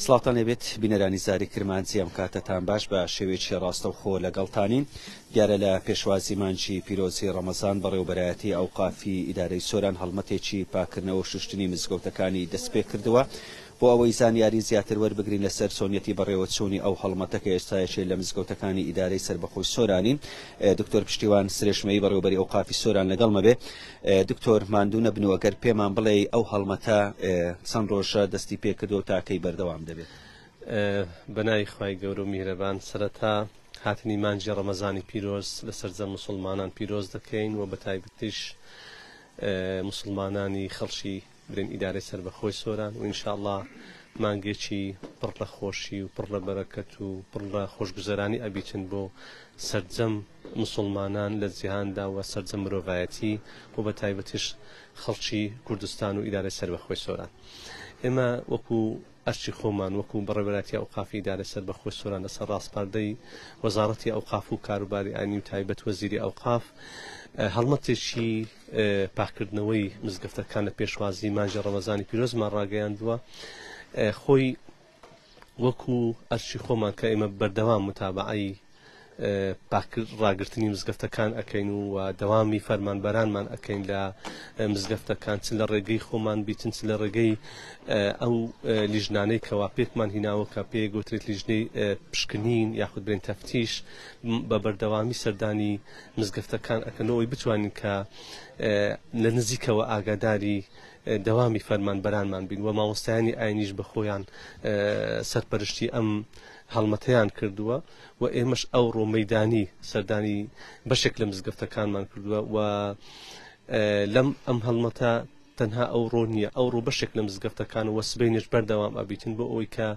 سڵاتان لێبێت بینەرانی زاری کرمانجی ئەم کاتەتان باش بە شێوەیەکی ڕاستەوخۆ لەگەڵتانین. دیارە لە پێشوازی مانجی پیرۆزی ڕەمەزان بەڕێوەبەرایەتی ئەوقافی ئیدارەی سۆران هەڵمەتێکی پاکردنەوە و شوشتنی مزگەوتەکانی دەست پێ کردووە بۆ ئەوەی زانیاری زیاتر وەربگرین لەسەر چۆنیەتی بەڕێوەچوونی ئەو هەڵمەتەکە ئێستایەکی لە مزگەوتەکانی ئیدارەی سەربەخۆی سۆرانین. دکتۆر پشتیوان سرێشمەیی بەڕێوەبەری ئەوقافی سۆران لەگەڵمە بێ. دکتۆر ماندوو نەبن و ئەگەر پێمان بڵێ ئەو هەڵمەتە چەند ڕۆژە دەستی پێ کردو تاکەی بەردەوام دەبێت؟ بەناوی خوای گەورە و میهرەبان سەرەتا هاتنی مانجی ڕەمەزانی پیرۆز لەسەر جەم مسلمانان پیرۆز دەکەین و بە تایبەتیش مسلمانانی خەڵکی برین ئیدارەی سەربەخۆی سۆران و ئینشاءڵڵا مانگێکی پڕ لە خۆشی و پڕ لە بەرەکەت و پڕ لە خۆشگوزەرانی ئەبیچن بۆ سەرجەم مسلمانان لە جیهاندا و سەرجەم مرۆڤایەتی و بە تایبەتیش خەڵکی کوردستان و ئیدارەی سەربەخۆی سۆران. ئێمە وەکو ئەرچی خۆمان وەکو بەڕێوەبەراتی ئەوقافی ئیدارەی سەربەخۆی سۆران لەسەر ڕاستپاردەی وەزارەتی ئەوقاف و کاروباری ئاینی و تایبەت وەزیری ئەوقاف هەڵمەتێکی پاکردنەوەی مزگەفتەکان لە پێشوازی مانجی ڕەمەزانی پیرۆزمان ڕاگەیاندووە. خۆی وەکو ئەرچی خۆمان کە ئێمە بەردەوام متابعەی ڕاگررتنی مزگەفتەکان ئەەکەین و دەوامی فەرمانبەرانمان ئەەکەین لە مزگەفتەکان چ لە ڕێگەی خۆمان بیتن چ لە ڕێگەی ئەو لیژنانەی کەوا پێکمان هیناوە کە پێ گوترێت لیژنەی پشکنین یاخود برێن تەفتیش بە بەردەوامی سەردانی مزگەفتەکان ئەکەنەوەی بتوانین کە لە نزیکەوە ئاگاداری دەوامی فەرمانبەرانمان بین و مامۆستایانی ئاینیش بە خۆیان سەرپەرشتی ئەم هەڵمەتەیان کردووە و ئێمەش ئەو ڕۆمەیدانی سەردانی بەشێک لە مزگەفتەکانمان کردووە و لەم ئەم هەڵمەتە تەنها ئەو ڕۆ نییە ئەو ڕۆ بەشێک لە مزگەفتەکان و سبەینش بەردەوام ئەبیتن بۆ ئەوەی کە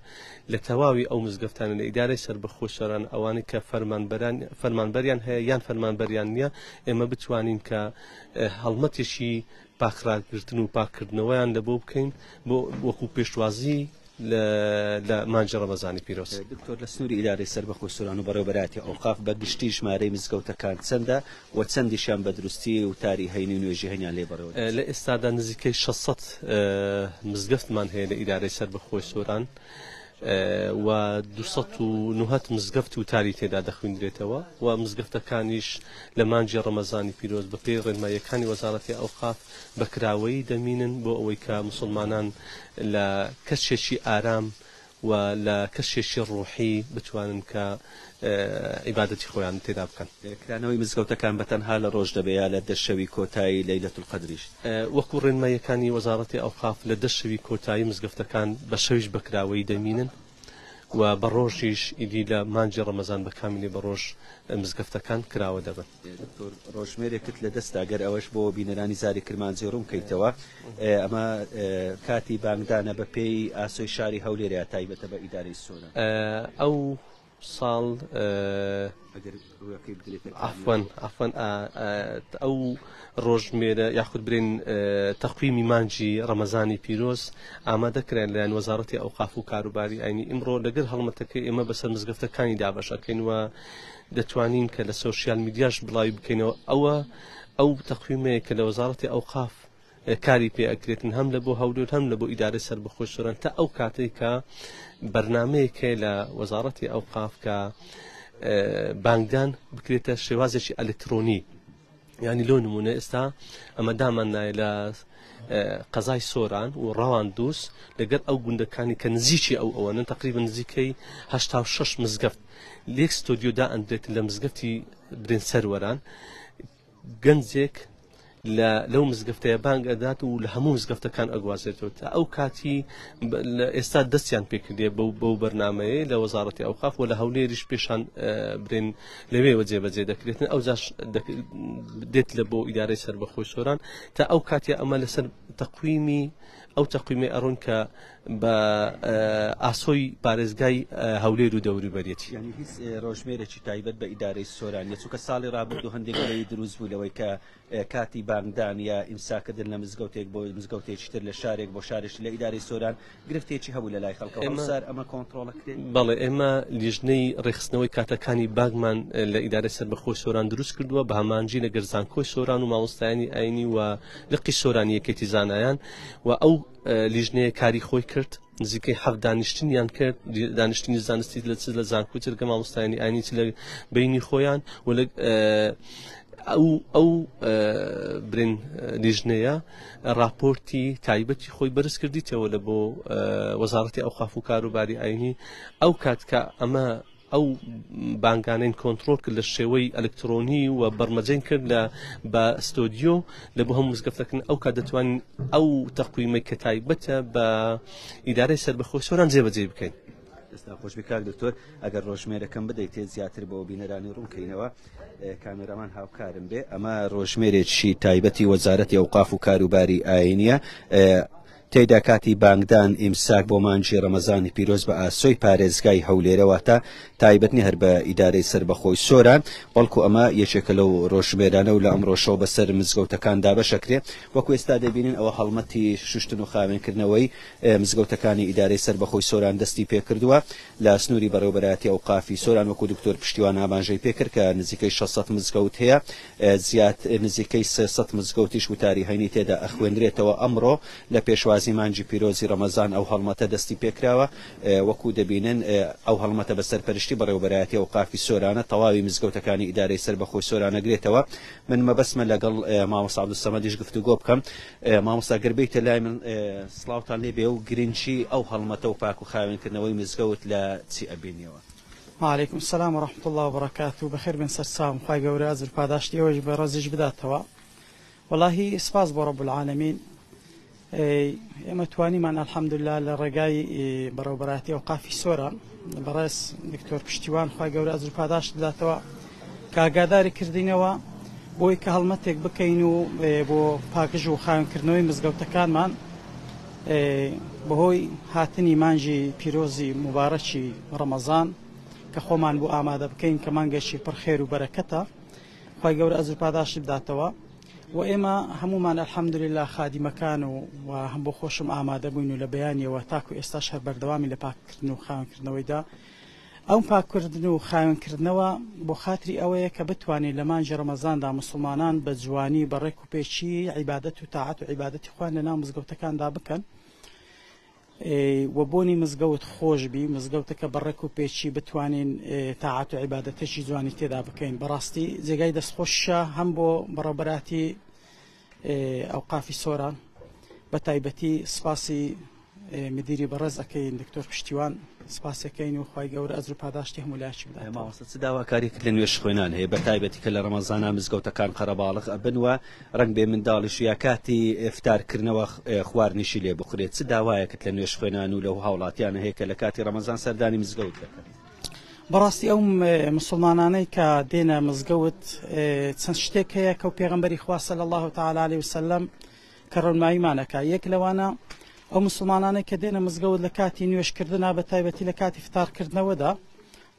لە تەواوی ئەو مزگەفتانە لە ئیدارەی سەربەخۆی سۆران ئەوانەی کە فەرمانبەریان هەیە یان فەرمانبەریان نییە ئێمە بتوانین کە هەڵمەتێکی پاکڕاگرتن و پاکردنەوەیان لە بۆ بکەین بۆ وەکو پێشوازی لە مانجی ڕەمەزانی پیرۆز. دکتۆر لە سنووری ئیدارەی سەربەخۆی سۆران و بەڕێوەبەراتی ئەوقاف بە گشتی ژمارەی مزگەوتەکان چەندە و چەندیشیان بە دروستی و تاری هەینی و نوێژی هەینیان لێ بەڕێوە؟ لە ئێستادا نزیکەی 600 مزگەفتمان هەیە لە ئیدارەی سەربەخۆی سۆران و 290 مزگەفت و تاری تێدا دەخوێندرێتەوە و مزگەفتەکانیش لە مانجی ڕەمەزانی پیرۆز بە پێی ڕێنماییەکانی وەزارەتی ئەوقاف بەکراوەی دەمینن بۆ ئەوەی کە مسلمانان لە کەسێکی ئارام و لە کەسێکی ڕوحی بتوانن کە عیبادەتی خۆیان تێدا بکەن. کرانەوەی مزگەوتەکان بەتەنها لە ڕۆژ دەبێت لە دەشەوی کۆتایی لەیلەت القەدریش؟ وەکو ڕێنماییەکانی وەزارەتی ئەوقاف لە دەشەوی کۆتایی مزگەفتەکان بە شەویش بەکراوەی دەمینن و بە ڕۆژیش ئیدی لە مانجی ڕەمەزان بە کامیلی بە ڕۆژ مزگەفتەکان کراوە دەبن. ڕۆژمێرێکت لە دەستا گەر ئەوەش بۆ بینەرانی زاری کرمانجی ڕوون کەیتەوە ئەمە کاتی بانگدانە بە پێی ئاسۆی شاری هەولێرە تایبەتە بە ئیدارەی سۆران. ئەو ساڵ عفوان ئەو ڕۆژمێرە یاخود برین تەقویمی مانجی ڕەمەزانی پیرۆز ئامادەکرێن لەلایەن وەزارەتی ئەوقاف و کاروباری ئاینی ئیمڕۆ لەگەر هەڵمەتەکەی ئێمە بەسەر مزگەفتەکانی دابەشەکەین و دەتوانین کە لە سۆشیال میدیاش بڵاوی بکەینەوە ئەو تەقویمەیە کە لە وەزارەتی ئەوقاف کاری پێ ئەکرێتن هەم لە بۆ هەولێر هەم لە بۆ ئیدارەی سەربەخۆی سۆران تا ئەو کاتێک کە بەرنامەیەکە لە وەزارەتی ئەوقاف کە بانگدان بکرێتە شێوازێکی ئەلکترۆنی یعنی لۆ نمونە ئێستا ئەمە دامان نایە لە قەزای سۆران و ڕەوان دووس لەگەر ئەو گوندەکانی کە نزیکی ئەوەنن تقریبا نزیکەی 86 مزگەفت لێک ستۆدیۆدا ئەندرێت لە مزگەفتی برین سەروەران گەنجێک لەو مزگەفتەیە بانگ ئەدات و لە هەموو مزگەفتەکان ئەگوازێتەوە تا ئەو کاتی ئێستا دەستیان پێکردێ بەو بەرنامەیە لە وەزارەتی ئەوقاف و لە هەولێریش پێشان برین لەوێوە جێبەجێ دەکرێتن ئەو جاش دێت لە بۆ ئیدارەی سەربەخۆی سۆران تا ئەو کاتی ئەمە لەسەر تەقویمی ئەو تەقویمی ئەڕۆن کە بە ئاسۆی پارێزگای هەولێر و دەوروبەرێتی. یعنی هیچ ڕۆژمێرێکی تایبەت بە ئیدارەی سۆران چونکە ساڵی ڕابردوو هەندێک لەوەی دروست بوو لەوەی کە کاتی بانگدان یا ئیمساکردن لە مزگەوتێک بۆ مزگەوتێکی تر لە شارێک بۆ شارێکی لە ئیدارەی سۆران گرفتێکی هەبوو لە لای خەڵکەوە سار ئەمە کۆنتڕۆڵەکرێت؟ بەڵێ ئێمە لیژنەی ڕێخستنەوەی کاتەکانی باگمان لە ئیدارەی سەربەخۆی سۆران دروست کردووە بە هەمانجی لە گەرزانکۆی سۆران و مامۆستایانی ئاینی و لقی سۆرانی یەکێتی زانایان و ئەو لیژنەیە کاری خۆی کرد نزیکەی حەف دانیشتنیان کرد دانیشتنی زانستی لە زانکۆی چرکە مامۆستایانی ئاینی لە بینی خۆیان و ئەو برین لیژنەیە راپۆرتی تایبەتی خۆی بەرز کردیتەوە لە بۆ وەزارەتی ئەوقاف و کاروباری ئاینی ئەو کاتکە ئەمە ئەو بانگانەی کۆنتترۆل کرد لە شێوەی ئەلکترۆنی و بەرمەجەین کرد بە ستۆدیۆ لە بۆ هەموو مزگەفتەکەن ئەو کات دەتوانین ئەو تەقویمەی کە تایبەتە بە ئیدارەی سەربەخۆی سۆران جێبەجێ بکەین. ئێستا خۆشبی کاک دکتۆر ئەگەر ڕۆژمێرەکەم بدەیت زیاتر بۆ بینەرانی ڕوونکەینەوە کامێرەمان هاوکارم بێ ئەمە ڕۆژمێرێکی تایبەتی وەزارەتی ئەوقاف و کاروباری ئاینیە تێدا کاتی بانگدان ئیمساک بۆ مانجی ڕەمەزانی پیرۆز بە ئاسۆی پارێزگای هەولێرەوەتە تایبەتنی هەر بە ئیدارەی سەربەخۆی سۆران بەڵکو ئەمە یەکێکە لەو ڕۆژمێرانە و لە ئەمڕۆشەوە بەسەر مزگەوتەکان دابەشەکرێ وەکو ئێستا دەبینین ئەوە هەڵمەتی شوشتن و خاوێنکردنەوەی مزگەوتەکانی ئیدارەی سەربەخۆی سۆران دەستی پێکردووە لە سنووری بەڕێوەبەرایەتی ئەوقافی سۆران وەکو دکتۆر پشتیوان ئاماژەی پێکرد کە نزیکەی 600 مزگەوت هەیە زیات نزیکەی 300 مزگەوتیش وتاری هەینی تێدا ئەخوێنرێتەوە ئەمڕۆ لە پێشوازی مانجی پیرۆزی ڕەمەزان ئەو هەڵمەتە دەستی پێکراوە وەکو دەبینن ئەو هەڵمەتە بەسەر پەرشتی بەڕێوەبەرایەتی ئەوقافی سۆرانە تەواوی مزگەوتەکانی ئیدارەی سەربەخۆی سۆرانەگرێتەوە من مەبەسمە لەگەڵ مامۆستا عەبدولسەمەدیش گفتوگۆ بکەم مامۆستا گەربەیتە لای من سڵاوتان لێ بێ و گرنگی ئەو هەڵمەتە و پاک و خاوێنکردنەوەی مزگەوت لە چی ئەبینیەوە. وعليكم السلام ورحمة الله وبركاته بخير بن سرسام خواهي قوري أزر پاداشتی اوج برازش بداتوا والله سپاس بو رب العالمين اما تواني من الحمد لله للرقاي بروبراتي اوقافي سوران براس دكتور پشتیوان خواهي قوري أزر پاداشت بداتوا كاقاداري كردينوا بۆی کە هەڵمەتێک بکەین و بۆ پاکژ و خاوێنکردنەوەی مزگەوتەکانمان بەهۆی هاتنی مانجی پیرۆزی مبارەکی ڕەمەزان کە خۆمان بۆ ئامادە بکەین کە مانگەشی پڕخێر و بەرەکەتە خی گەورە ئەزر پاداشی بداتەوە و ئێمە هەمومان ئەلحەمدوللیلا خادیمەکان و هەم بۆ خۆشم ئامادە بووین و لە بەیانیەوە تاکو ئێستاش هەر بەردەوامی لە پاککردن و خاوێنکردنەوەیدا ئەو پاککردن و خاوێنکردنەوە بۆ خاتری ئەوەیە کە بتوانین لە مانجی ڕەمەزاندا مسلمانان بە جوانی بەڕێک و پێچی عیبادەت و تاعەت و عیبادەتی خۆیان لەناو مزگەوتەکاندا بکەن و بۆنی مزگەوت خۆش بی مزگەوتەکە بەڕێک و پێچی بتوانین تاعەت و عیبادەتێکی جوانی تێدا بکەین بەڕاستی جێگای دەستخۆشە هەم بۆ بەڕێوەبەراتی ئەوقافی سۆران بە تایبەتی سپاسی مدیری بەڕێز ئەەکەین دکتۆر پشتیوان سپاسەکەین و خی گەورە ئەزر پاداشتی هەموو لاشی بدات ماوەستە چ داواکاری کرد لە نوێش خوێنان هەیە بە تایبەتی کە لە ڕەمەزانە مزگەوتەکان قەرەباڵغ ئەبنوە ڕنگ بێ منداڵیش یا کاتی ئفتارکردنەوە خواردنیشی لێ بخورێت چ داوایەکەت لە نوێش خوێنان و لەو هاوڵاتیانە هەیە کە لە کاتی ڕەمەزان سەردانی مزگەوت دەکەن بەڕاستی ئەو مسلمانانەی کە دێنە مزگەوت چەند شتێک هەیە کە و پێغەمبەری خوا صلی الله تعالی علیه وسلم کە ڕۆنماییمانەکە یەک لەوانە ئەو مسلمانانەی کە دێنە مزگەوت لە کاتی نوێشکردنا بە تایبەتی لە کاتی فتارکردنەوەدا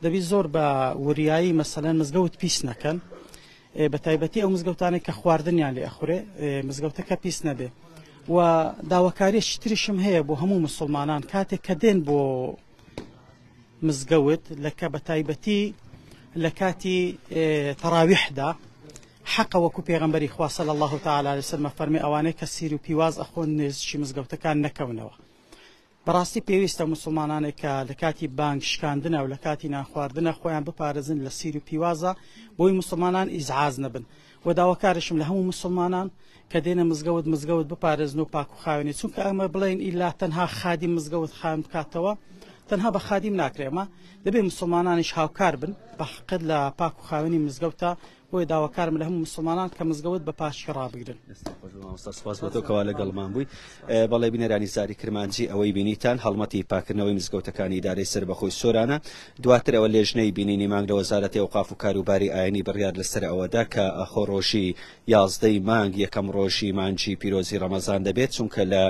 دەبی زۆر بە وریایی مەسەلەن مزگەوت پیس نەکەن بە تایبەتی ئەو مزگەوتانێک کە خواردنیان لێ ئەخورێ مزگەوتەکە پیس نەبێ و داواکاریەکی تریشم هەیە بۆ هەموو مسلمانان کاتێک کە دێن بۆ مزگەوت لەکە بە تایبەتی لە کاتی تەراویحدا حق وەکو پێغەمبەری خوا صلی الله تعالی علیه وسلم فەرمی ئەوانەی کە سیر و پیواز ئەخۆن نێزشی مزگەوتەکان نەکەونەوە بەڕاستی پێویستە مسلمانانێک کە لە کاتی بانگ شکاندنە و لە کاتی نانخواردنە خۆیان بپارێزن لە سیر و پیوازە بۆی مسلمانان ئیزعاز نەبن و داواکارشم لە هەموو مسلمانان کە دێنە مزگەوت بپارێزن و پاک و خاوێنی چونکە ئەمە بڵێن ئیلا تەنها خادیم مزگەوت خاوێن بکاتەوە تەنها بە خادیم ناکرێمە دەبێ مسلمانانیش هاوکار بن بە حقت لە پاک و خاوێنی مزگەوتە بۆی داواکارم لە هەموو مسلمانان کە مزگەوت بە پاشی ڕابگرن سپاس بۆ تۆ کەوا لەگەڵمان بووی بەڵێ بینەرانی زاری کرمانجی ئەوەی بینیتان هەڵمەتی پاکردنەوەی مزگەوتەکانی ئیدارەی سەربەخۆی سۆرانە دواتر ئەوە لێژنەی بینینی مانگ لە وەزارەتی ئەوقاف و کاروباری ئاینی بڕیار لەسەر ئەوەدا کە ئەخۆ ڕۆژی 11 مانگ یەکەم ڕۆژی مانجی پیرۆزی ڕەمەزان دەبێت چونکە لە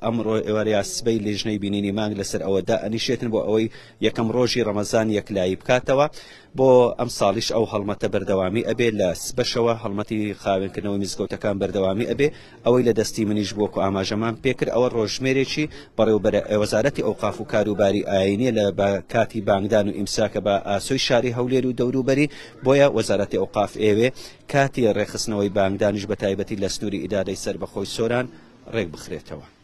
ئەمڕۆ ئێواریا سبەی لێژنەی بینینی مانگ لەسەر ئەوەدا ئەنیشێتن بۆ ئەوەی یەکەم ڕۆژی ڕەمەزان یەکلایی بکاتەوە بۆ ئەم ساڵیش ئەو هەڵمەتە بەردەوامی ئەبێ لە سبەشەوە هەڵمەتی خاوێنکردنەوەی مزگەوتەکان بەردەوامی ئەبێ ئەوەی لە دەستی منیش بۆکو ئاماژەمان پێکرد ئەوە ڕۆژمێرێکی بەڕێوەبەر وەزارەتی ئەوقاف و کاروباری ئاینیە لە کاتی بانگدان و ئیمساکە بە ئاسۆی شاری هەولێر و دەوروبەری بۆیە وەزارەتی ئەوقاف ئێوێ کاتی ڕێخستنەوەی بانگدانیش بە تایبەتی لە سنووری ئیدارەی سەربەخۆی سۆران ڕێک بخرێتەوە.